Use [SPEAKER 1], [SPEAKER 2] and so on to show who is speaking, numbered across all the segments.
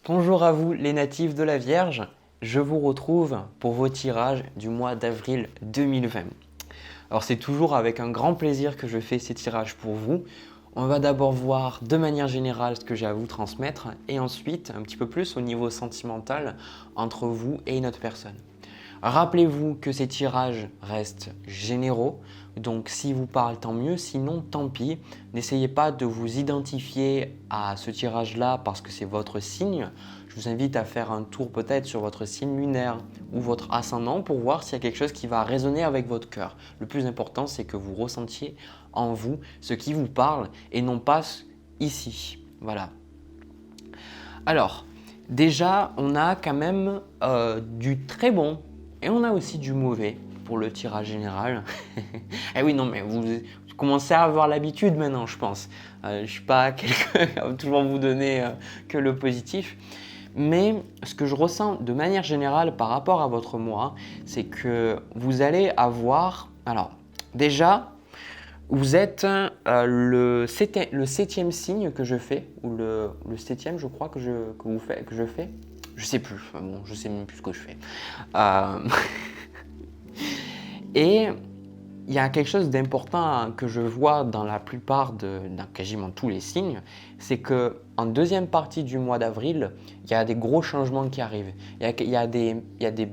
[SPEAKER 1] Bonjour à vous les natifs de la Vierge, je vous retrouve pour vos tirages du mois d'avril 2020. Alors c'est toujours avec un grand plaisir que je fais ces tirages pour vous. On va d'abord voir de manière générale ce que j'ai à vous transmettre et ensuite un petit peu plus au niveau sentimental entre vous et une autre personne. Rappelez-vous que ces tirages restent généraux, donc si vous parlez tant mieux, sinon tant pis. N'essayez pas de vous identifier à ce tirage-là parce que c'est votre signe. Je vous invite à faire un tour peut-être sur votre signe lunaire ou votre ascendant pour voir s'il y a quelque chose qui va résonner avec votre cœur. Le plus important, c'est que vous ressentiez en vous ce qui vous parle et non pas ici. Voilà. Alors, déjà, on a quand même du très bon et on a aussi du mauvais pour le tirage général. Eh oui, non, mais vous commencez à avoir l'habitude maintenant, je pense. Je ne suis pas quelqu'un qui va toujours vous donner que le positif. Mais ce que je ressens de manière générale par rapport à votre mois, c'est que vous allez avoir… Alors, déjà, vous êtes le septième signe que je fais, ou le septième, je crois, que je fais. Je sais plus, bon, je sais même plus ce que je fais. Et il y a quelque chose d'important que je vois dans la plupart dans quasiment tous les signes, c'est qu'en deuxième partie du mois d'avril, il y a des gros changements qui arrivent. Il y a des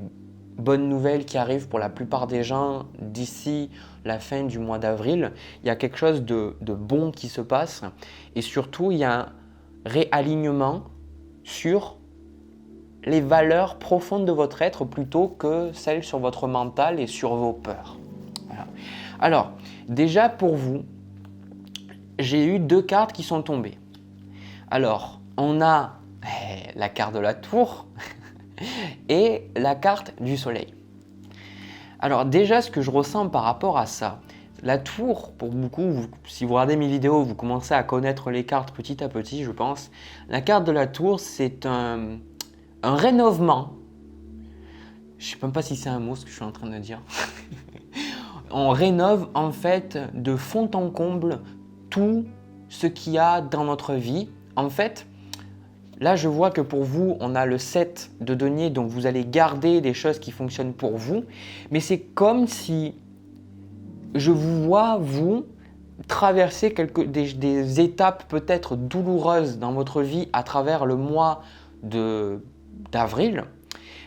[SPEAKER 1] bonnes nouvelles qui arrivent pour la plupart des gens d'ici la fin du mois d'avril. Il y a quelque chose de bon qui se passe et surtout, il y a un réalignement sur les valeurs profondes de votre être plutôt que celles sur votre mental et sur vos peurs. Voilà. Alors, déjà pour vous, j'ai eu deux cartes qui sont tombées. Alors, on a la carte de la tour et la carte du soleil. Alors déjà, ce que je ressens par rapport à ça, la tour, pour beaucoup, si vous regardez mes vidéos, vous commencez à connaître les cartes petit à petit, je pense. La carte de la tour, c'est un rénovement. Je ne sais même pas si c'est un mot ce que je suis en train de dire. On rénove en fait de fond en comble tout ce qu'il y a dans notre vie. En fait, là je vois que pour vous, on a le 7 de denier, donc vous allez garder des choses qui fonctionnent pour vous. Mais c'est comme si je vous vois, vous, traverser des étapes peut-être douloureuses dans votre vie à travers le mois d'avril.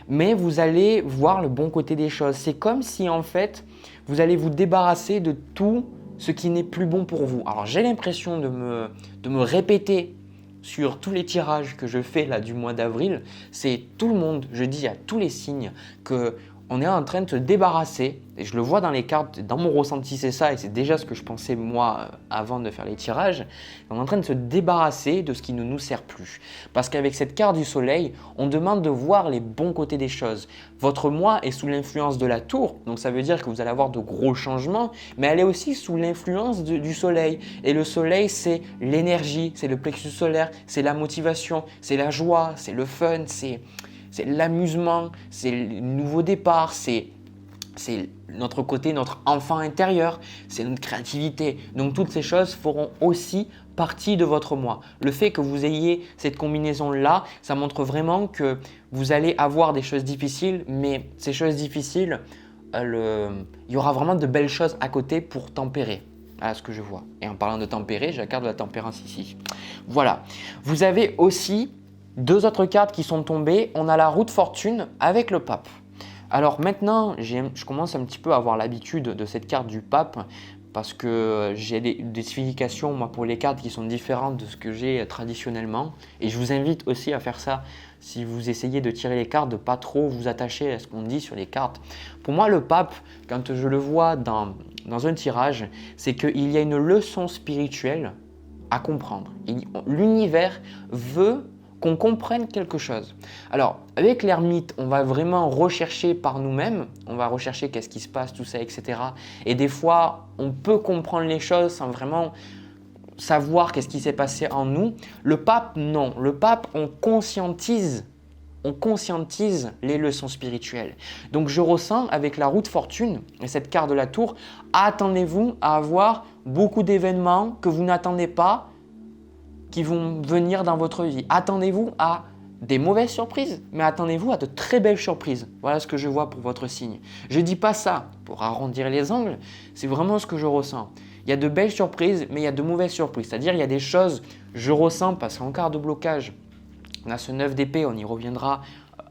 [SPEAKER 1] Mais vous allez voir le bon côté des choses. C'est comme si en fait, vous allez vous débarrasser de tout ce qui n'est plus bon pour vous. Alors j'ai l'impression de me répéter sur tous les tirages que je fais là du mois d'avril. C'est tout le monde, je dis à tous les signes que on est en train de se débarrasser, et je le vois dans les cartes, dans mon ressenti c'est ça, et c'est déjà ce que je pensais moi avant de faire les tirages, on est en train de se débarrasser de ce qui ne nous sert plus. Parce qu'avec cette carte du soleil, on demande de voir les bons côtés des choses. Votre moi est sous l'influence de la tour, donc ça veut dire que vous allez avoir de gros changements, mais elle est aussi sous l'influence du soleil. Et le soleil, c'est l'énergie, c'est le plexus solaire, c'est la motivation, c'est la joie, c'est le fun, c'est l'amusement, c'est le nouveau départ, c'est notre côté, notre enfant intérieur, c'est notre créativité. Donc toutes ces choses feront aussi partie de votre moi. Le fait que vous ayez cette combinaison-là, ça montre vraiment que vous allez avoir des choses difficiles, mais ces choses difficiles, il y aura vraiment de belles choses à côté pour tempérer. Voilà ce que je vois. Et en parlant de tempérer, j'ai la carte de la tempérance ici. Voilà. Vous avez aussi deux autres cartes qui sont tombées. On a la roue de fortune avec le pape. Alors maintenant, je commence un petit peu à avoir l'habitude de cette carte du pape parce que j'ai des significations moi, pour les cartes qui sont différentes de ce que j'ai traditionnellement. Et je vous invite aussi à faire ça si vous essayez de tirer les cartes, de ne pas trop vous attacher à ce qu'on dit sur les cartes. Pour moi, le pape, quand je le vois dans un tirage, c'est qu'il y a une leçon spirituelle à comprendre. L'univers veut qu'on comprenne quelque chose. Alors, avec l'ermite, on va vraiment rechercher par nous-mêmes, on va rechercher qu'est-ce qui se passe, tout ça, etc. Et des fois, on peut comprendre les choses sans vraiment savoir qu'est-ce qui s'est passé en nous. Le pape, non. Le pape, on conscientise les leçons spirituelles. Donc, je ressens avec la roue de fortune et cette carte de la tour, attendez-vous à avoir beaucoup d'événements que vous n'attendez pas, qui vont venir dans votre vie. Attendez-vous à des mauvaises surprises, mais attendez-vous à de très belles surprises. Voilà ce que je vois pour votre signe. Je ne dis pas ça pour arrondir les angles, c'est vraiment ce que je ressens. Il y a de belles surprises, mais il y a de mauvaises surprises. C'est-à-dire il y a des choses, je ressens parce qu'en cas de blocage, on a ce 9 d'épée, on y reviendra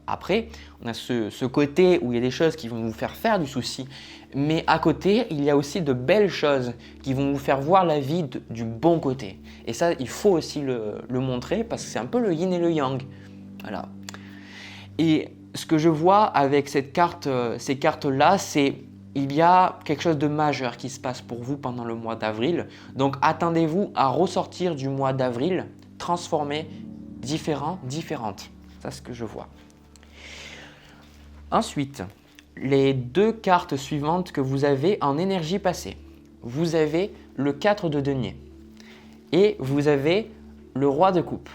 [SPEAKER 1] après. On a ce côté où il y a des choses qui vont vous faire du souci. Mais à côté, il y a aussi de belles choses qui vont vous faire voir la vie du bon côté. Et ça, il faut aussi le montrer parce que c'est un peu le yin et le yang. Voilà. Et ce que je vois avec ces cartes-là, c'est il y a quelque chose de majeur qui se passe pour vous pendant le mois d'avril. Donc attendez-vous à ressortir du mois d'avril transformé, différentes. C'est ce que je vois. Ensuite, les 2 cartes suivantes que vous avez en énergie passée. Vous avez le 4 de denier et vous avez le roi de coupe.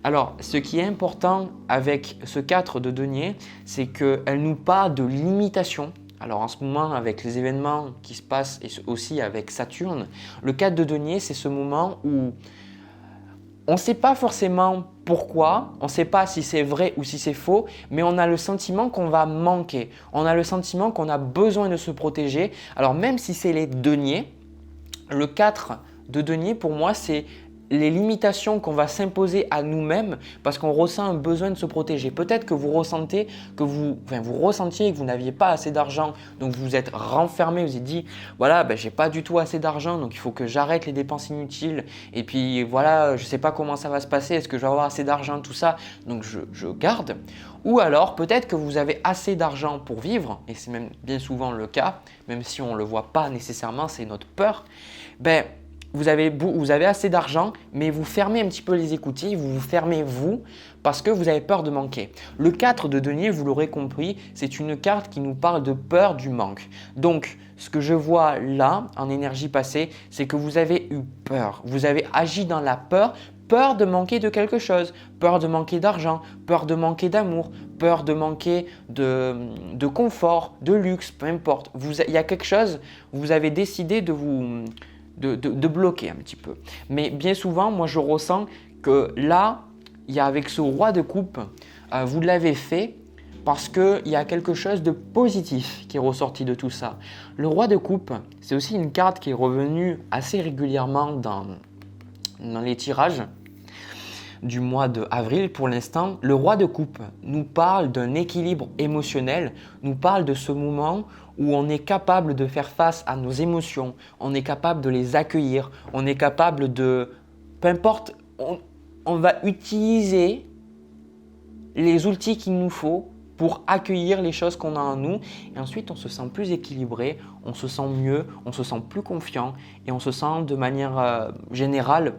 [SPEAKER 1] Alors, ce qui est important avec ce 4 de denier, c'est qu'elle nous parle de limitation. Alors en ce moment, avec les événements qui se passent et aussi avec Saturne, le 4 de denier, c'est ce moment où on ne sait pas forcément pourquoi, on ne sait pas si c'est vrai ou si c'est faux, mais on a le sentiment qu'on va manquer. On a le sentiment qu'on a besoin de se protéger. Alors même si c'est les deniers, le 4 de denier pour moi c'est les limitations qu'on va s'imposer à nous-mêmes parce qu'on ressent un besoin de se protéger. Peut-être que vous ressentiez que vous n'aviez pas assez d'argent, donc vous êtes renfermé, vous êtes dit voilà, j'ai pas du tout assez d'argent, donc il faut que j'arrête les dépenses inutiles. Et puis voilà, je sais pas comment ça va se passer, est-ce que je vais avoir assez d'argent, tout ça, donc je garde. Ou alors peut-être que vous avez assez d'argent pour vivre, et c'est même bien souvent le cas, même si on ne le voit pas nécessairement, c'est notre peur. Vous avez assez d'argent, mais vous fermez un petit peu les écoutilles, vous fermez vous parce que vous avez peur de manquer. Le 4 de denier, vous l'aurez compris, c'est une carte qui nous parle de peur du manque. Donc, ce que je vois là, en énergie passée, c'est que vous avez eu peur. Vous avez agi dans la peur, peur de manquer de quelque chose, peur de manquer d'argent, peur de manquer d'amour, peur de manquer de confort, de luxe, peu importe. Il y a quelque chose, vous avez décidé de bloquer un petit peu. Mais bien souvent, moi je ressens que là, il y a avec ce roi de coupe, vous l'avez fait parce qu'il y a quelque chose de positif qui est ressorti de tout ça. Le roi de coupe, c'est aussi une carte qui est revenue assez régulièrement dans les tirages du mois d'avril pour l'instant. Le roi de coupe nous parle d'un équilibre émotionnel, nous parle de ce moment où on est capable de faire face à nos émotions, on est capable de les accueillir, on est capable de… Peu importe, on va utiliser les outils qu'il nous faut pour accueillir les choses qu'on a en nous et ensuite on se sent plus équilibré, on se sent mieux, on se sent plus confiant et on se sent de manière générale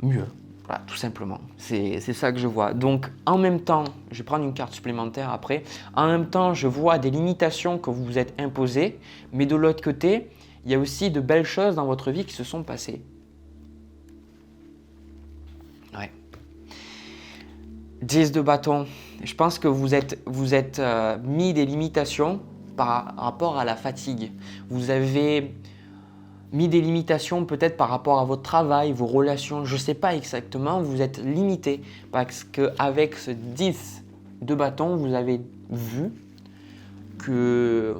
[SPEAKER 1] mieux. Voilà, tout simplement, c'est ça que je vois. Donc en même temps, je vais prendre une carte supplémentaire après, en même temps je vois des limitations que vous vous êtes imposées, mais de l'autre côté, il y a aussi de belles choses dans votre vie qui se sont passées. Ouais. 10 de bâton, je pense que vous êtes mis des limitations par rapport à la fatigue. Vous avez mis des limitations peut-être par rapport à votre travail, vos relations, je ne sais pas exactement, vous êtes limité parce qu'avec ce 10 de bâton, vous avez vu que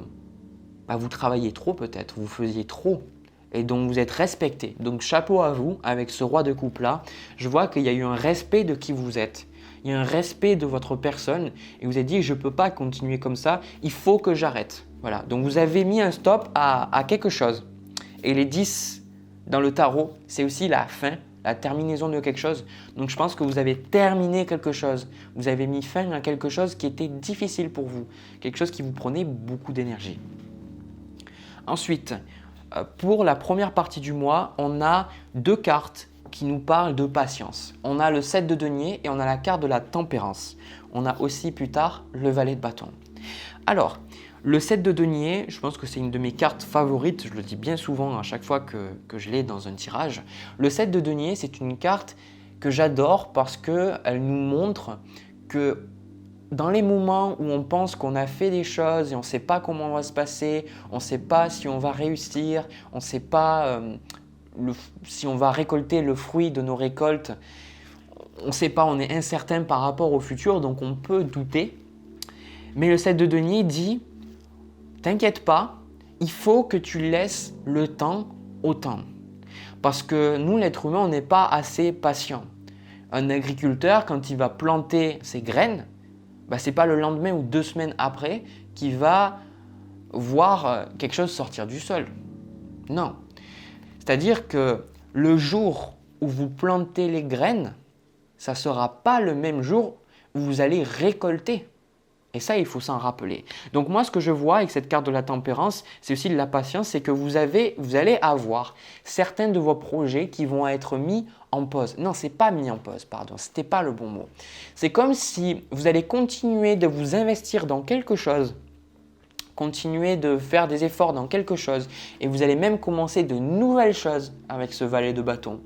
[SPEAKER 1] vous travailliez trop peut-être, vous faisiez trop et donc vous êtes respecté. Donc chapeau à vous avec ce roi de coupe là, je vois qu'il y a eu un respect de qui vous êtes. Il y a un respect de votre personne et vous avez dit je ne peux pas continuer comme ça, il faut que j'arrête. Voilà, donc vous avez mis un stop à quelque chose. Et les 10 dans le tarot, c'est aussi la fin, la terminaison de quelque chose. Donc je pense que vous avez terminé quelque chose. Vous avez mis fin à quelque chose qui était difficile pour vous, quelque chose qui vous prenait beaucoup d'énergie. Ensuite, pour la première partie du mois, on a 2 cartes qui nous parlent de patience. On a le 7 de denier et on a la carte de la tempérance. On a aussi plus tard le valet de bâton. Alors, le 7 de denier, je pense que c'est une de mes cartes favorites, je le dis bien souvent à chaque fois que je l'ai dans un tirage. Le 7 de denier, c'est une carte que j'adore parce qu'elle nous montre que dans les moments où on pense qu'on a fait des choses et on ne sait pas comment on va se passer, on ne sait pas si on va réussir, on ne sait pas si on va récolter le fruit de nos récoltes, on ne sait pas, on est incertain par rapport au futur, donc on peut douter. Mais le 7 de denier dit, t'inquiète pas, il faut que tu laisses le temps au temps. Parce que nous, l'être humain, on n'est pas assez patient. Un agriculteur, quand il va planter ses graines, ce n'est pas le lendemain ou 2 semaines après qu'il va voir quelque chose sortir du sol. Non. C'est-à-dire que le jour où vous plantez les graines, ça ne sera pas le même jour où vous allez récolter. Et ça, il faut s'en rappeler. Donc moi, ce que je vois avec cette carte de la tempérance, c'est aussi de la patience, c'est que vous allez avoir certains de vos projets qui vont être mis en pause. Non, ce n'est pas mis en pause, pardon, ce n'était pas le bon mot. C'est comme si vous allez continuer de vous investir dans quelque chose, continuer de faire des efforts dans quelque chose, et vous allez même commencer de nouvelles choses avec ce valet de bâton.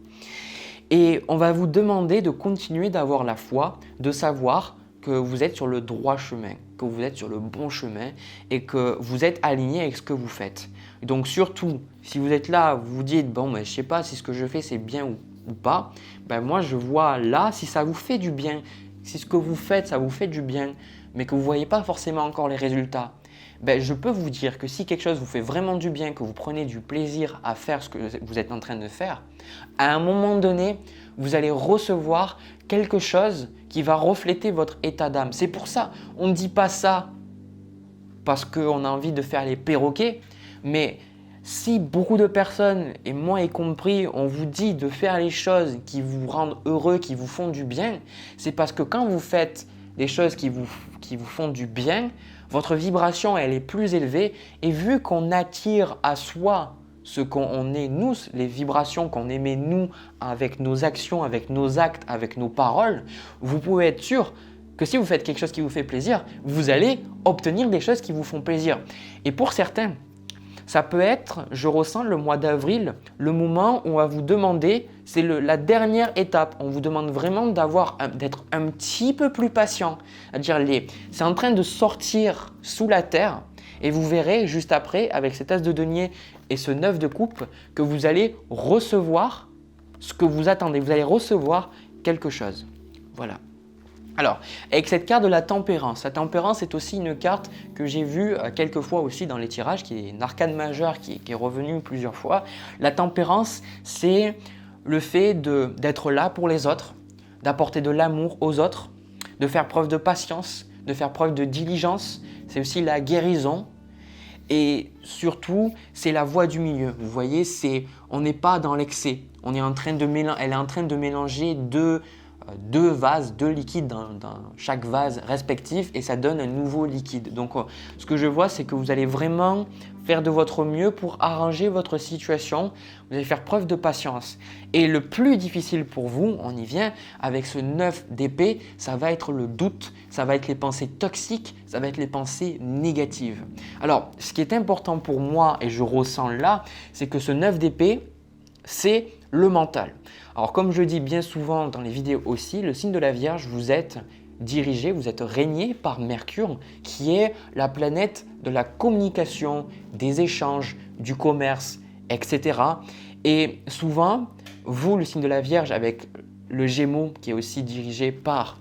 [SPEAKER 1] Et on va vous demander de continuer d'avoir la foi, de savoir que vous êtes sur le droit chemin, que vous êtes sur le bon chemin et que vous êtes aligné avec ce que vous faites. Donc surtout, si vous êtes là, vous vous dites « bon, je ne sais pas si ce que je fais c'est bien ou pas », moi je vois là si ça vous fait du bien, si ce que vous faites ça vous fait du bien, mais que vous ne voyez pas forcément encore les résultats. Je peux vous dire que si quelque chose vous fait vraiment du bien, que vous prenez du plaisir à faire ce que vous êtes en train de faire, à un moment donné, vous allez recevoir quelque chose qui va refléter votre état d'âme. C'est pour ça, on ne dit pas ça parce qu'on a envie de faire les perroquets, mais si beaucoup de personnes, et moi y compris, on vous dit de faire les choses qui vous rendent heureux, qui vous font du bien, c'est parce que quand vous faites des choses qui vous font du bien, votre vibration elle est plus élevée et vu qu'on attire à soi ce qu'on est nous, les vibrations qu'on émet nous avec nos actions, avec nos actes, avec nos paroles, vous pouvez être sûr que si vous faites quelque chose qui vous fait plaisir, vous allez obtenir des choses qui vous font plaisir. Et pour certains, ça peut être, je ressens le mois d'avril, le moment où on va vous demander, c'est la dernière étape, on vous demande vraiment d'être un petit peu plus patient. C'est-à-dire, c'est en train de sortir sous la terre et vous verrez juste après, avec cet as de denier et ce 9 de coupe, que vous allez recevoir ce que vous attendez, vous allez recevoir quelque chose. Voilà. Alors, avec cette carte de la tempérance est aussi une carte que j'ai vue quelques fois aussi dans les tirages, qui est une arcane majeure qui est revenue plusieurs fois. La tempérance, c'est le fait d'être là pour les autres, d'apporter de l'amour aux autres, de faire preuve de patience, de faire preuve de diligence. C'est aussi la guérison. Et surtout, c'est la voie du milieu. Vous voyez, on n'est pas dans l'excès. Elle est en train de mélanger deux vases, 2 liquides dans chaque vase respectif et ça donne un nouveau liquide. Donc, ce que je vois, c'est que vous allez vraiment faire de votre mieux pour arranger votre situation. Vous allez faire preuve de patience. Et le plus difficile pour vous, on y vient, avec ce 9 d'épée, ça va être le doute, ça va être les pensées toxiques, ça va être les pensées négatives. Alors, ce qui est important pour moi et je ressens là, c'est que ce 9 d'épée, c'est le mental. Alors comme je dis bien souvent dans les vidéos aussi, le signe de la Vierge, vous êtes dirigé, vous êtes régné par Mercure qui est la planète de la communication, des échanges, du commerce, etc. Et souvent, vous, le signe de la Vierge avec le Gémeaux qui est aussi dirigé par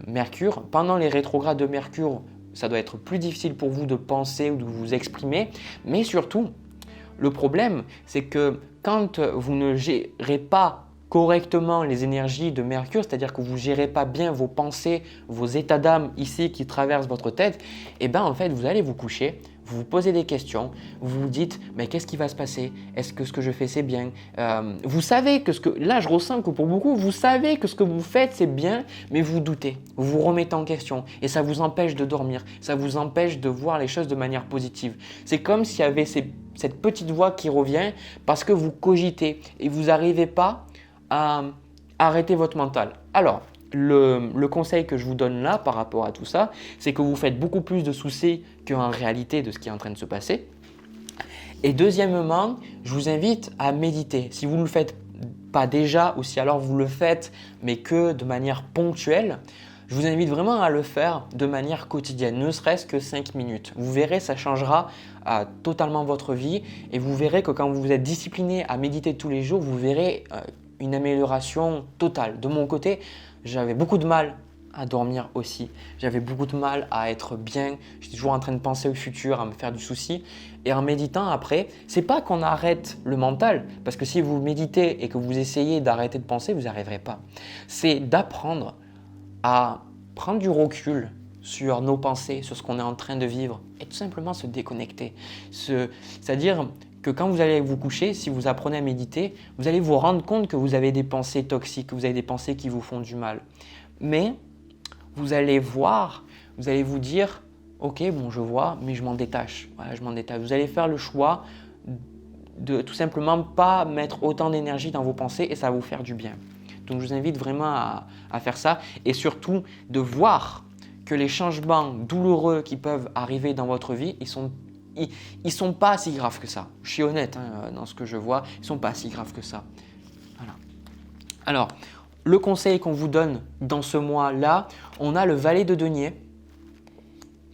[SPEAKER 1] Mercure, pendant les rétrogrades de Mercure, ça doit être plus difficile pour vous de penser ou de vous exprimer, mais surtout, le problème, c'est que quand vous ne gérez pas correctement les énergies de Mercure, c'est-à-dire que vous ne gérez pas bien vos pensées, vos états d'âme ici qui traversent votre tête, en fait, vous allez vous coucher, vous vous posez des questions, vous vous dites « mais qu'est-ce qui va se passer? Est-ce que ce que je fais c'est bien ?» Vous savez que là je ressens que pour beaucoup, vous savez que ce que vous faites c'est bien, mais vous doutez, vous vous remettez en question et ça vous empêche de dormir, ça vous empêche de voir les choses de manière positive. C'est comme s'il y avait cette petite voix qui revient parce que vous cogitez et vous n'arrivez pas à arrêter votre mental. Alors, le conseil que je vous donne là par rapport à tout ça, c'est que vous faites beaucoup plus de soucis qu'en réalité de ce qui est en train de se passer. Et deuxièmement, je vous invite à méditer. Si vous ne le faites pas déjà ou si alors vous le faites mais que de manière ponctuelle, je vous invite vraiment à le faire de manière quotidienne, ne serait-ce que 5 minutes. Vous verrez, ça changera totalement votre vie et vous verrez que quand vous êtes discipliné à méditer tous les jours, vous verrez une amélioration totale. De mon côté, j'avais beaucoup de mal à dormir aussi. J'avais beaucoup de mal à être bien. J'étais toujours en train de penser au futur, à me faire du souci. Et en méditant après, c'est pas qu'on arrête le mental, parce que si vous méditez et que vous essayez d'arrêter de penser, vous n'y arriverez pas. C'est d'apprendre à prendre du recul sur nos pensées, sur ce qu'on est en train de vivre et tout simplement se déconnecter. C'est-à-dire que quand vous allez vous coucher, si vous apprenez à méditer, vous allez vous rendre compte que vous avez des pensées toxiques, que vous avez des pensées qui vous font du mal. Mais vous allez voir, vous allez vous dire « Ok, bon, je vois, mais je m'en détache. » Voilà, je m'en détache. Vous allez faire le choix de tout simplement pas mettre autant d'énergie dans vos pensées et ça va vous faire du bien. Donc, je vous invite vraiment à faire ça et surtout de voir que les changements douloureux qui peuvent arriver dans votre vie, ils sont pas si graves que ça. Je suis honnête dans ce que je vois, ils sont pas si graves que ça. Voilà. Alors, le conseil qu'on vous donne dans ce mois-là, on a le valet de denier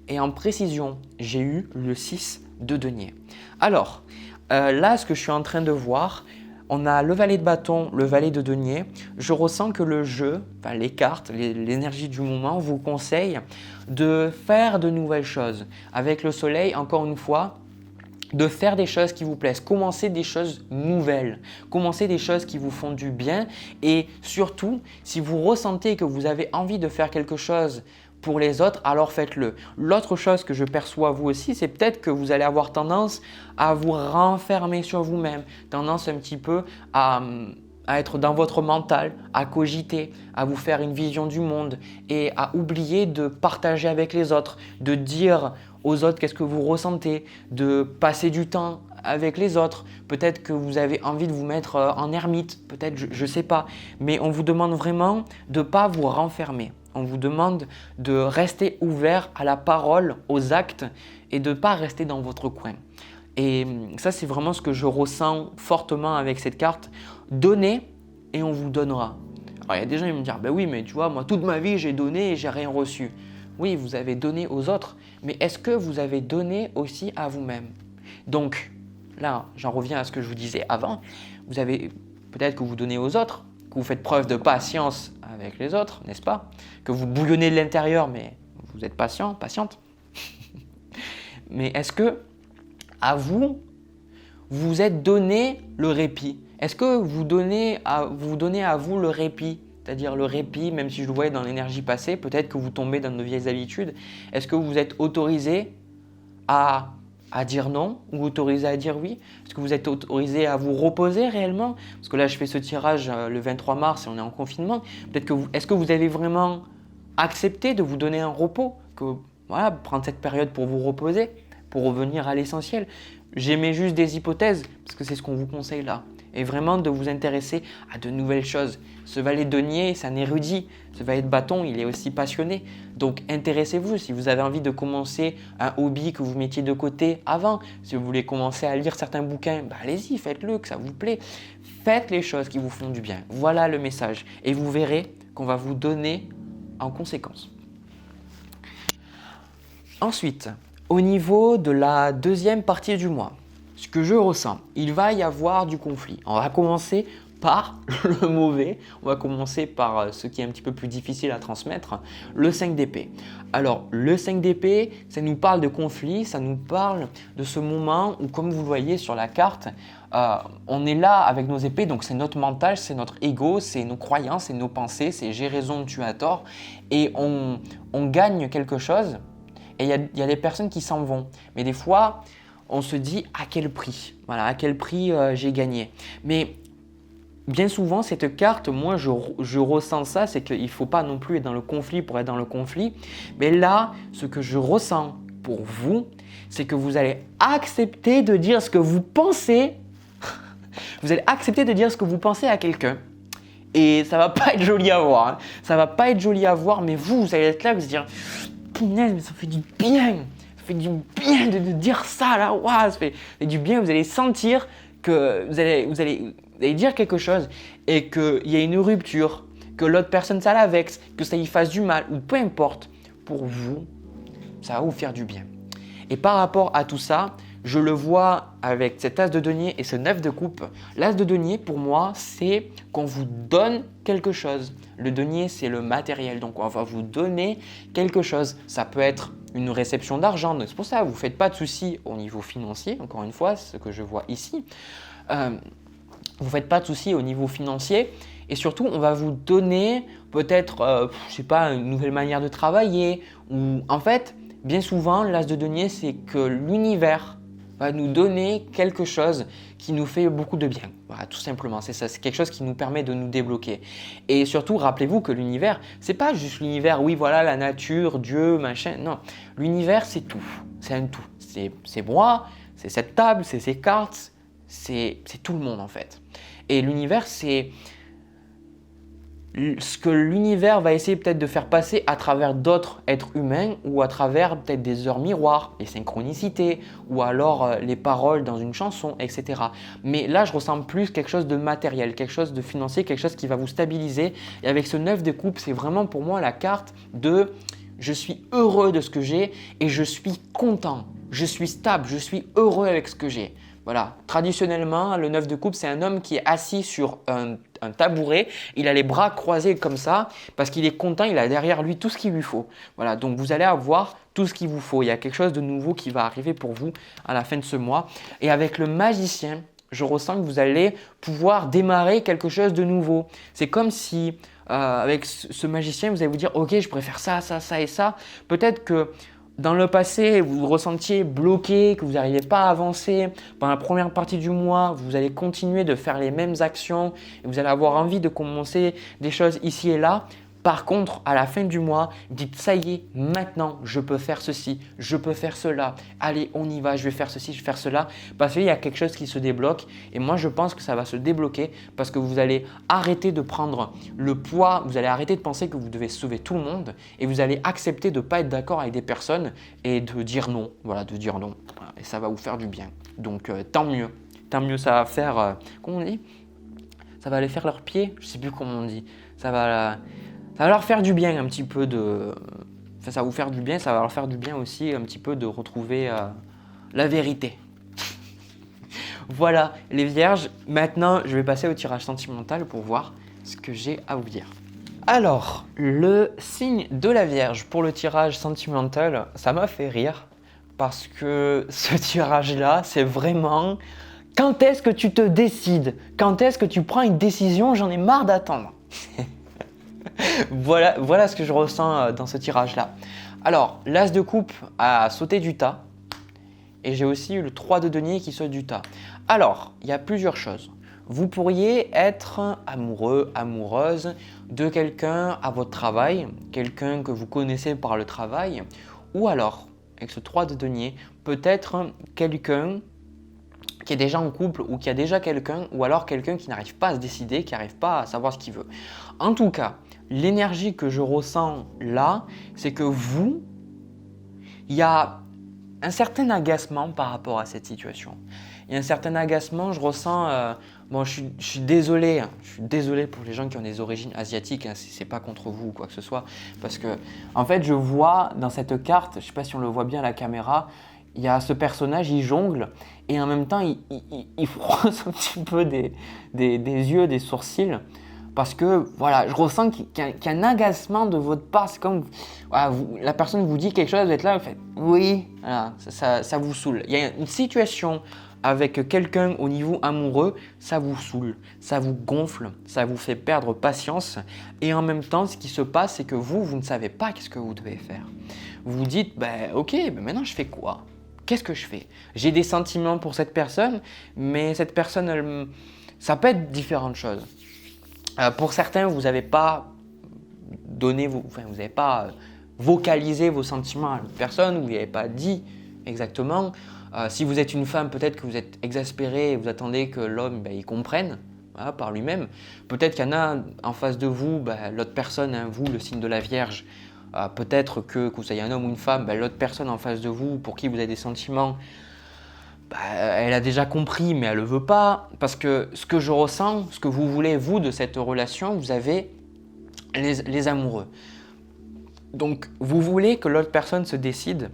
[SPEAKER 1] et en précision, j'ai eu le 6 de denier. Alors, là, ce que je suis en train de voir, on a le valet de bâton, le valet de denier. Je ressens que le jeu, enfin les cartes, l'énergie du moment vous conseille de faire de nouvelles choses. Avec le soleil, encore une fois, de faire des choses qui vous plaisent, commencer des choses nouvelles, commencer des choses qui vous font du bien et surtout, si vous ressentez que vous avez envie de faire quelque chose pour les autres, alors faites-le. L'autre chose que je perçois vous aussi, c'est peut-être que vous allez avoir tendance à vous renfermer sur vous-même, tendance un petit peu à être dans votre mental, à cogiter, à vous faire une vision du monde et à oublier de partager avec les autres, de dire aux autres qu'est-ce que vous ressentez, de passer du temps avec les autres. Peut-être que vous avez envie de vous mettre en ermite, peut-être, je ne sais pas. Mais on vous demande vraiment de ne pas vous renfermer. On vous demande de rester ouvert à la parole, aux actes et de ne pas rester dans votre coin. Et ça, c'est vraiment ce que je ressens fortement avec cette carte. Donnez et on vous donnera. Alors, il y a des gens qui vont me dire, ben oui, mais tu vois, moi, toute ma vie, j'ai donné et j'ai rien reçu. Oui, vous avez donné aux autres, mais est-ce que vous avez donné aussi à vous-même? Donc, là, j'en reviens à ce que je vous disais avant. Vous avez peut-être que vous donnez aux autres, que vous faites preuve de patience avec les autres, n'est-ce pas? Que vous bouillonnez de l'intérieur, mais vous êtes patient, patiente. Mais est-ce que à vous, vous êtes donné le répit? Est-ce que vous donnez à vous le répit? C'est-à-dire le répit, même si je le voyais dans l'énergie passée, peut-être que vous tombez dans de vieilles habitudes. Est-ce que vous êtes autorisé à dire non ou autorisé à dire oui? Est-ce que vous êtes autorisé à vous reposer réellement? Parce que là, je fais ce tirage le 23 mars et on est en confinement. Est-ce que vous avez vraiment accepté de vous donner un repos? Voilà, prendre cette période pour vous reposer, pour revenir à l'essentiel. J'émets juste des hypothèses parce que c'est ce qu'on vous conseille là. Et vraiment de vous intéresser à de nouvelles choses. Ce valet de denier, c'est un érudit. Ce valet de bâton, il est aussi passionné. Donc intéressez-vous. Si vous avez envie de commencer un hobby que vous mettiez de côté avant, si vous voulez commencer à lire certains bouquins, allez-y, faites-le, que ça vous plaît. Faites les choses qui vous font du bien. Voilà le message. Et vous verrez qu'on va vous donner en conséquence. Ensuite, au niveau de la deuxième partie du mois, ce que je ressens, il va y avoir du conflit. On va commencer par le mauvais, on va commencer par ce qui est un petit peu plus difficile à transmettre, le 5 d'épée. Alors le 5 d'épée, ça nous parle de conflit, ça nous parle de ce moment où, comme vous le voyez sur la carte, on est là avec nos épées, donc c'est notre mental, c'est notre ego, c'est nos croyances, c'est nos pensées, c'est j'ai raison, tu as tort, et on gagne quelque chose, et il y a des personnes qui s'en vont. Mais des fois, on se dit à quel prix, voilà, à quel prix j'ai gagné. Mais bien souvent, cette carte, moi je ressens ça, c'est qu'il ne faut pas non plus être dans le conflit pour être dans le conflit. Mais là, ce que je ressens pour vous, c'est que vous allez accepter de dire ce que vous pensez. Vous allez accepter de dire ce que vous pensez à quelqu'un. Et ça ne va pas être joli à voir. Hein. Ça ne va pas être joli à voir, mais vous allez être là, vous allez dire « Punaise, mais ça fait du bien !» Ça fait du bien de dire ça là, wow, ça fait du bien, vous allez sentir que vous allez dire quelque chose et qu'il y a une rupture, que l'autre personne ça la vexe, que ça y fasse du mal ou peu importe, pour vous, ça va vous faire du bien. Et par rapport à tout ça, je le vois avec cet as de denier et ce 9 de coupe. L'as de denier, pour moi, c'est qu'on vous donne quelque chose. Le denier, c'est le matériel, donc on va vous donner quelque chose. Ça peut être une réception d'argent, donc c'est pour ça, vous ne faites pas de soucis au niveau financier, encore une fois, ce que je vois ici. Vous ne faites pas de soucis au niveau financier et surtout, on va vous donner peut-être, je sais pas, une nouvelle manière de travailler ou en fait, bien souvent, l'as de denier, c'est que l'univers va nous donner quelque chose qui nous fait beaucoup de bien. Voilà, tout simplement, c'est ça, c'est quelque chose qui nous permet de nous débloquer. Et surtout, rappelez-vous que l'univers, c'est pas juste l'univers, oui, voilà, la nature, Dieu, machin. Non, l'univers, c'est tout. C'est un tout. C'est moi, c'est cette table, c'est ces cartes, c'est tout le monde en fait. Et l'univers, c'est ce que l'univers va essayer peut-être de faire passer à travers d'autres êtres humains ou à travers peut-être des heures miroirs, les synchronicités ou alors les paroles dans une chanson, etc. Mais là, je ressens plus quelque chose de matériel, quelque chose de financier, quelque chose qui va vous stabiliser. Et avec ce 9 de coupe, c'est vraiment pour moi la carte de je suis heureux de ce que j'ai et je suis content, je suis stable, je suis heureux avec ce que j'ai. Voilà, traditionnellement, le 9 de coupe, c'est un homme qui est assis sur un tabouret, il a les bras croisés comme ça parce qu'il est content, il a derrière lui tout ce qu'il lui faut. Voilà, donc vous allez avoir tout ce qu'il vous faut. Il y a quelque chose de nouveau qui va arriver pour vous à la fin de ce mois. Et avec le magicien, je ressens que vous allez pouvoir démarrer quelque chose de nouveau. C'est comme si avec ce magicien, vous allez vous dire « Ok, je préfère ça, ça, ça et ça ». Peut-être que dans le passé, vous vous ressentiez bloqué, que vous n'arriviez pas à avancer. Pendant la première partie du mois, vous allez continuer de faire les mêmes actions et vous allez avoir envie de commencer des choses ici et là. Par contre, à la fin du mois, dites ça y est, maintenant je peux faire ceci, je peux faire cela. Allez, on y va, je vais faire ceci, je vais faire cela. Parce qu'il y a quelque chose qui se débloque et moi je pense que ça va se débloquer parce que vous allez arrêter de prendre le poids, vous allez arrêter de penser que vous devez sauver tout le monde et vous allez accepter de ne pas être d'accord avec des personnes et de dire non. Voilà, de dire non. Et ça va vous faire du bien. Donc tant mieux ça va faire, comment on dit? Ça va aller faire leurs pieds, je ne sais plus comment on dit. Ça va leur faire du bien un petit peu de… Enfin, ça va vous faire du bien, ça va leur faire du bien aussi un petit peu de retrouver la vérité. Voilà les vierges. Maintenant, je vais passer au tirage sentimental pour voir ce que j'ai à vous dire. Alors, le signe de la Vierge pour le tirage sentimental, ça m'a fait rire parce que ce tirage-là, c'est vraiment… Quand est-ce que tu te décides? Quand est-ce que tu prends une décision? J'en ai marre d'attendre. Voilà ce que je ressens dans ce tirage-là. Alors, l'As de coupe a sauté du tas et j'ai aussi eu le 3 de denier qui saute du tas. Alors, il y a plusieurs choses. Vous pourriez être amoureux, amoureuse de quelqu'un à votre travail, quelqu'un que vous connaissez par le travail, ou alors, avec ce 3 de denier, peut-être quelqu'un qui est déjà en couple ou qui a déjà quelqu'un, ou alors quelqu'un qui n'arrive pas à se décider, qui n'arrive pas à savoir ce qu'il veut. En tout cas, l'énergie que je ressens là, c'est que vous, il y a un certain agacement par rapport à cette situation. Il y a un certain agacement, je ressens… bon, je suis désolé, hein, je suis désolé pour les gens qui ont des origines asiatiques, hein, c'est pas contre vous ou quoi que ce soit, parce que en fait, je vois dans cette carte, je ne sais pas si on le voit bien à la caméra, il y a ce personnage, il jongle et en même temps, il froisse un petit peu des yeux, des sourcils. Parce que voilà, je ressens qu'il y a un agacement de votre part. C'est comme voilà, la personne vous dit quelque chose, vous êtes là, vous faites oui, voilà, ça vous saoule. Il y a une situation avec quelqu'un au niveau amoureux, ça vous saoule, ça vous gonfle, ça vous fait perdre patience. Et en même temps, ce qui se passe, c'est que vous ne savez pas qu'est-ce que vous devez faire. Vous vous dites, ok, maintenant je fais quoi? Qu'est-ce que je fais? J'ai des sentiments pour cette personne, mais cette personne, ça peut être différentes choses. Pour certains, vous n'avez pas donné, vous n'avez pas vocalisé vos sentiments à l'autre personne, vous n'avez pas dit exactement. Si vous êtes une femme, peut-être que vous êtes exaspéré et vous attendez que l'homme il comprenne voilà, par lui-même. Peut-être qu'il y en a en face de vous, l'autre personne, hein, vous, le signe de la Vierge, peut-être que vous soyez un homme ou une femme, l'autre personne en face de vous pour qui vous avez des sentiments, elle a déjà compris mais elle ne le veut pas. Parce que ce que je ressens, ce que vous voulez vous de cette relation, vous avez les amoureux. Donc vous voulez que l'autre personne se décide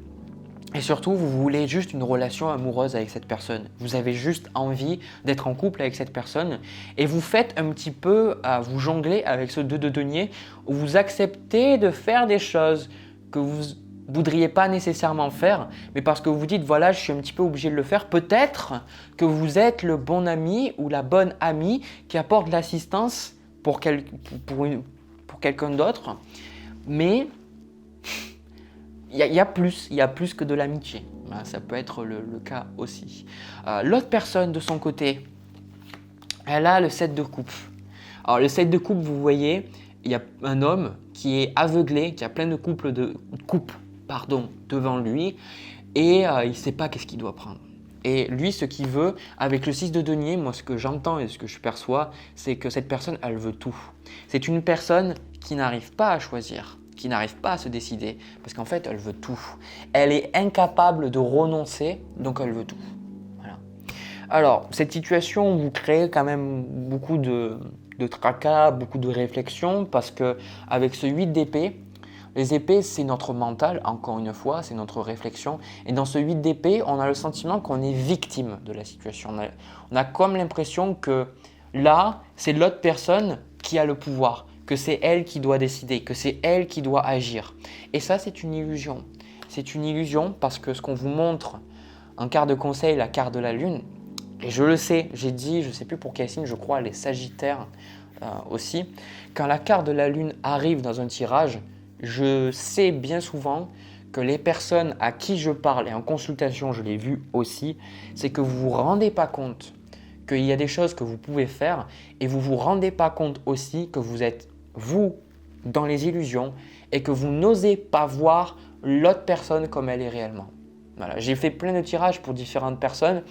[SPEAKER 1] Et surtout, vous voulez juste une relation amoureuse avec cette personne. Vous avez juste envie d'être en couple avec cette personne et vous faites un petit peu à vous jongler avec ce 2 de denier où vous acceptez de faire des choses que vous ne voudriez pas nécessairement faire, mais parce que vous vous dites voilà, je suis un petit peu obligé de le faire. Peut-être que vous êtes le bon ami ou la bonne amie qui apporte l'assistance pour quelqu'un d'autre, mais il y a plus que de l'amitié. Ça peut être le cas aussi. L'autre personne de son côté, elle a le 7 de coupe. Alors le 7 de coupe, vous voyez, il y a un homme qui est aveuglé, qui a plein de coupes devant lui et il ne sait pas qu'est-ce qu'il doit prendre. Et lui, ce qu'il veut, avec le 6 de denier, moi ce que j'entends et ce que je perçois, c'est que cette personne, elle veut tout. C'est une personne qui n'arrive pas à choisir, qui n'arrive pas à se décider, parce qu'en fait, elle veut tout. Elle est incapable de renoncer, donc elle veut tout. Voilà. Alors, cette situation vous crée quand même beaucoup de tracas, beaucoup de réflexions, parce qu'avec ce 8 d'épée, les épées, c'est notre mental, encore une fois, c'est notre réflexion. Et dans ce 8 d'épée, on a le sentiment qu'on est victime de la situation. On a comme l'impression que là, c'est l'autre personne qui a le pouvoir, que c'est elle qui doit décider, que c'est elle qui doit agir. Et ça, c'est une illusion. C'est une illusion parce que ce qu'on vous montre en carte de conseil, la carte de la lune, et je le sais, j'ai dit, je ne sais plus pour quel signe, je crois les Sagittaires aussi, quand la carte de la lune arrive dans un tirage, je sais bien souvent que les personnes à qui je parle, et en consultation je l'ai vu aussi, c'est que vous ne vous rendez pas compte qu'il y a des choses que vous pouvez faire et vous ne vous rendez pas compte aussi que vous êtes, vous, dans les illusions et que vous n'osez pas voir l'autre personne comme elle est réellement. Voilà. J'ai fait plein de tirages pour différentes personnes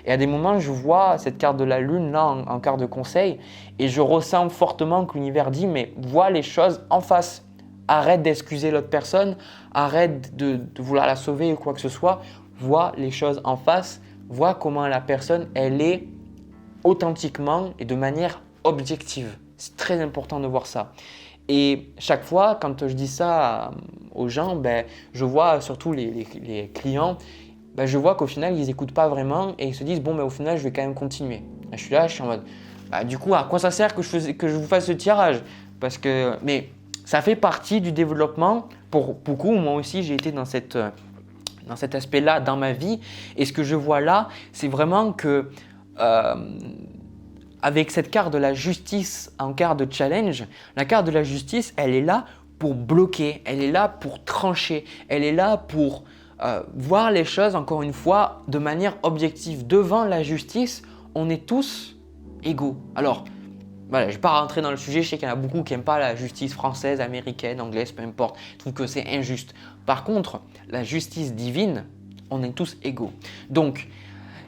[SPEAKER 1] et à des moments, je vois cette carte de la lune là en carte de conseil et je ressens fortement que l'univers dit mais vois les choses en face. Arrête d'excuser l'autre personne, arrête de vouloir la sauver ou quoi que ce soit. Vois les choses en face, vois comment la personne, elle est authentiquement et de manière objective. C'est très important de voir ça. Et chaque fois, quand je dis ça aux gens, je vois surtout les clients, je vois qu'au final, ils n'écoutent pas vraiment et ils se disent « bon, au final, je vais quand même continuer ». Je suis en mode « du coup, à quoi ça sert que je vous fasse ce tirage ?» Mais ça fait partie du développement pour beaucoup. Moi aussi, j'ai été dans cet aspect-là dans ma vie. Et ce que je vois là, c'est vraiment que avec cette carte de la justice en carte de challenge, la carte de la justice, elle est là pour bloquer, elle est là pour trancher, elle est là pour voir les choses, encore une fois, de manière objective. Devant la justice, on est tous égaux. Alors, voilà, je ne vais pas rentrer dans le sujet, je sais qu'il y en a beaucoup qui n'aiment pas la justice française, américaine, anglaise, peu importe, ils trouvent que c'est injuste. Par contre, la justice divine, on est tous égaux. Donc,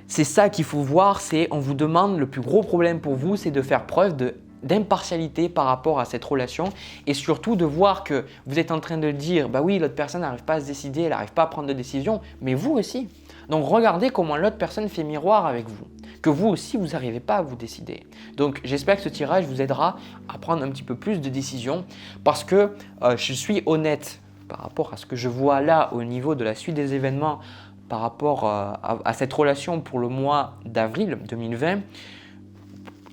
[SPEAKER 1] c'est ça qu'il faut voir, on vous demande, le plus gros problème pour vous, c'est de faire preuve d'impartialité par rapport à cette relation et surtout de voir que vous êtes en train de dire « oui, l'autre personne n'arrive pas à se décider, elle n'arrive pas à prendre de décision, mais vous aussi ». Donc, regardez comment l'autre personne fait miroir avec vous, que vous aussi, vous n'arrivez pas à vous décider. Donc, j'espère que ce tirage vous aidera à prendre un petit peu plus de décisions parce que je suis honnête par rapport à ce que je vois là au niveau de la suite des événements par rapport à cette relation pour le mois d'avril 2020, il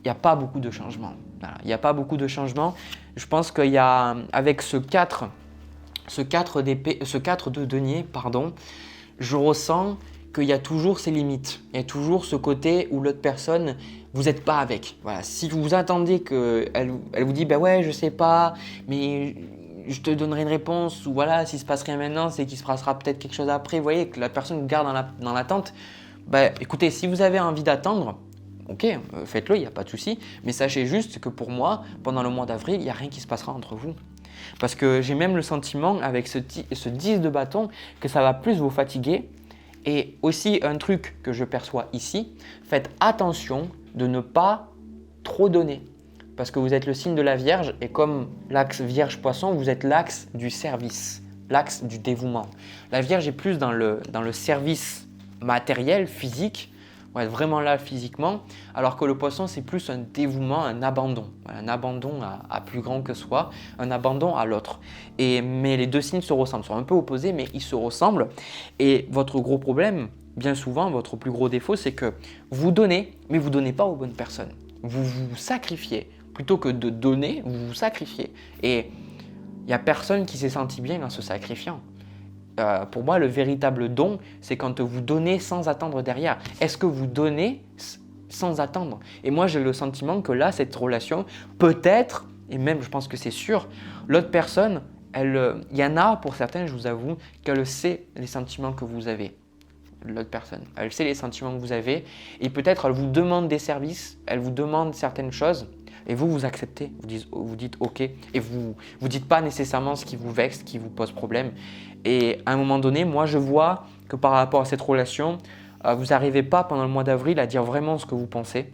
[SPEAKER 1] n'y a pas beaucoup de changements. Voilà, il n'y a pas beaucoup de changements. Je pense qu'il y a, avec ce 4 de denier, je ressens qu'il y a toujours ces limites. Il y a toujours ce côté où l'autre personne, vous n'êtes pas avec. Voilà. Si vous attendez qu'elle vous dit ouais, je sais pas, mais je te donnerai une réponse, ou voilà, s'il ne se passe rien maintenant, c'est qu'il se passera peut-être quelque chose après. Vous voyez, que la personne vous garde dans l'attente. Écoutez, si vous avez envie d'attendre, ok, faites-le, il n'y a pas de souci. Mais sachez juste que pour moi, pendant le mois d'avril, il n'y a rien qui se passera entre vous. Parce que j'ai même le sentiment, avec ce 10 de bâton, que ça va plus vous fatiguer. Et aussi, un truc que je perçois ici, faites attention de ne pas trop donner. Parce que vous êtes le signe de la Vierge et comme l'axe Vierge-Poisson, vous êtes l'axe du service, l'axe du dévouement. La Vierge est plus dans le service matériel, physique. vont être vraiment là physiquement, alors que le poisson, c'est plus un dévouement, un abandon. Voilà, un abandon à plus grand que soi, un abandon à l'autre. Mais les deux signes se ressemblent, sont un peu opposés, mais ils se ressemblent. Et votre gros problème, bien souvent, votre plus gros défaut, c'est que vous donnez, mais vous ne donnez pas aux bonnes personnes. Vous vous sacrifiez. Plutôt que de donner, vous vous sacrifiez. Et il n'y a personne qui s'est senti bien en se sacrifiant. Pour moi, le véritable don, c'est quand vous donnez sans attendre derrière. Est-ce que vous donnez sans attendre? Et moi, j'ai le sentiment que là, cette relation, peut-être, et même je pense que c'est sûr, l'autre personne, il y en a pour certains, je vous avoue, qu'elle sait les sentiments que vous avez. L'autre personne, elle sait les sentiments que vous avez et peut-être elle vous demande des services, elle vous demande certaines choses et vous acceptez, vous dites ok et vous dites pas nécessairement ce qui vous vexe, ce qui vous pose problème. Et à un moment donné, moi je vois que par rapport à cette relation, vous n'arrivez pas pendant le mois d'avril à dire vraiment ce que vous pensez.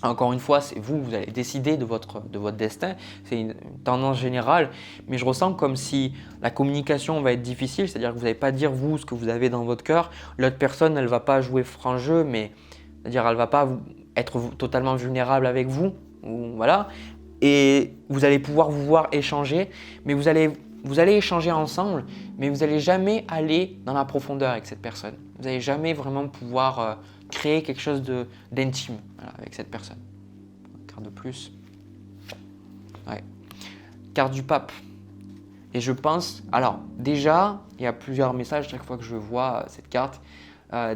[SPEAKER 1] Encore une fois, c'est vous allez décider de votre destin, c'est une tendance générale, mais je ressens comme si la communication va être difficile, c'est-à-dire que vous n'allez pas dire vous ce que vous avez dans votre cœur, l'autre personne elle ne va pas jouer franc jeu, mais c'est-à-dire elle ne va pas être totalement vulnérable avec vous, voilà, et vous allez pouvoir vous voir échanger, mais vous allez échanger ensemble, mais vous n'allez jamais aller dans la profondeur avec cette personne, vous n'allez jamais vraiment pouvoir créer quelque chose d'intime avec cette personne. Carte de plus. Ouais. Carte du pape. Et je pense, alors déjà, il y a plusieurs messages chaque fois que je vois cette carte.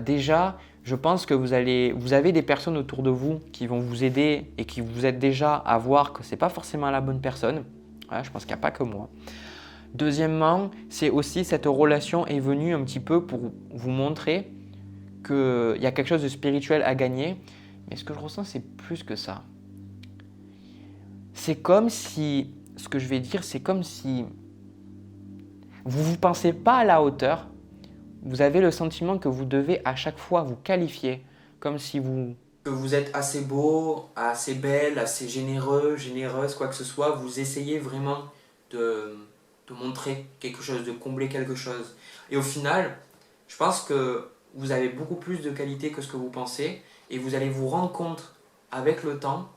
[SPEAKER 1] Déjà, je pense que vous avez des personnes autour de vous qui vont vous aider et qui vous aident déjà à voir que ce n'est pas forcément la bonne personne. Voilà, je pense qu'il n'y a pas que moi. Deuxièmement, c'est aussi cette relation est venue un petit peu pour vous montrer qu'il y a quelque chose de spirituel à gagner, mais ce que je ressens, c'est plus que ça. C'est comme si, ce que je vais dire, c'est comme si vous ne vous pensez pas à la hauteur, vous avez le sentiment que vous devez à chaque fois vous qualifier, comme si que vous êtes assez beau, assez belle, assez généreux, généreuse, quoi que ce soit, vous essayez vraiment de montrer quelque chose, de combler quelque chose. Et au final, je pense que vous avez beaucoup plus de qualité que ce que vous pensez et vous allez vous rendre compte avec le temps,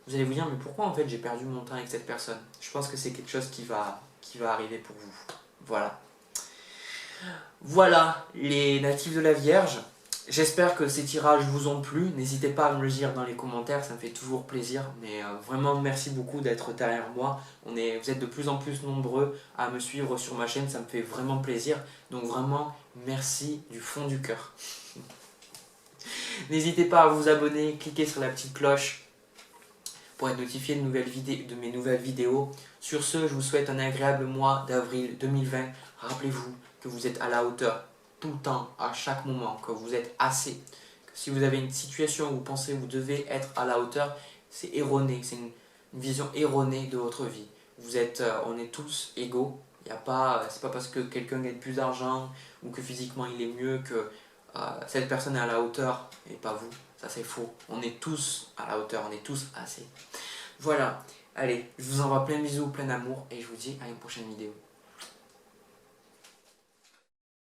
[SPEAKER 1] vous allez vous dire mais pourquoi en fait j'ai perdu mon temps avec cette personne? Je pense que c'est quelque chose qui va arriver pour vous. Voilà. Voilà les natifs de la Vierge. J'espère que ces tirages vous ont plu. N'hésitez pas à me le dire dans les commentaires, ça me fait toujours plaisir. Mais vraiment, merci beaucoup d'être derrière moi. Vous êtes de plus en plus nombreux à me suivre sur ma chaîne, ça me fait vraiment plaisir. Donc vraiment, merci du fond du cœur. N'hésitez pas à vous abonner, cliquez sur la petite cloche pour être notifié de mes nouvelles vidéos. Sur ce, je vous souhaite un agréable mois d'avril 2020. Rappelez-vous que vous êtes à la hauteur tout le temps, à chaque moment, que vous êtes assez. Que si vous avez une situation où vous pensez que vous devez être à la hauteur, c'est erroné, c'est une vision erronée de votre vie. On est tous égaux. C'est pas parce que quelqu'un gagne plus d'argent ou que physiquement il est mieux que cette personne est à la hauteur et pas vous. Ça c'est faux. On est tous à la hauteur, on est tous assez. Voilà. Allez, je vous envoie plein de bisous, plein d'amour et je vous dis à une prochaine vidéo.